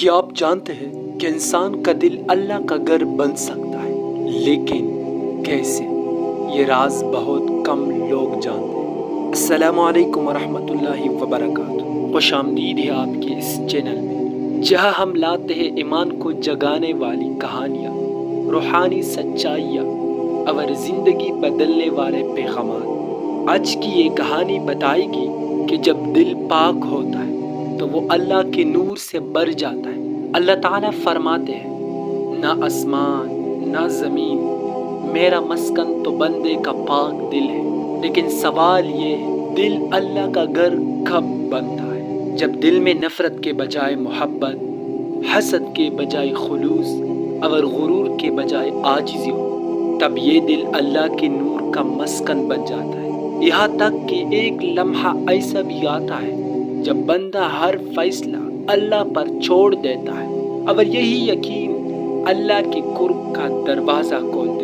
کیا آپ جانتے ہیں کہ انسان کا دل اللہ کا گھر بن سکتا ہے، لیکن کیسے؟ یہ راز بہت کم لوگ جانتے ہیں۔ السلام علیکم ورحمۃ اللہ وبرکاتہ۔ خوش آمدید ہے آپ کے اس چینل میں، جہاں ہم لاتے ہیں ایمان کو جگانے والی کہانیاں، روحانی سچائیاں اور زندگی بدلنے والے پیغامات۔ آج کی یہ کہانی بتائے گی کہ جب دل پاک ہوتا ہے تو وہ اللہ کے نور سے بھر جاتا ہے۔ اللہ تعالیٰ فرماتے ہیں، نہ آسمان نہ زمین، میرا مسکن تو بندے کا پاک دل ہے، لیکن سوال یہ ہے دل اللہ کا گھر کب بنتا ہے؟ جب دل میں نفرت کے بجائے محبت، حسد کے بجائے خلوص اور غرور کے بجائے عاجزی ہو، تب یہ دل اللہ کے نور کا مسکن بن جاتا ہے۔ یہاں تک کہ ایک لمحہ ایسا بھی آتا ہے جب بندہ ہر فیصلہ اللہ پر چھوڑ دیتا ہے اور یہی یقین اللہ کے قرب کا دروازہ کھول دیتا ہے۔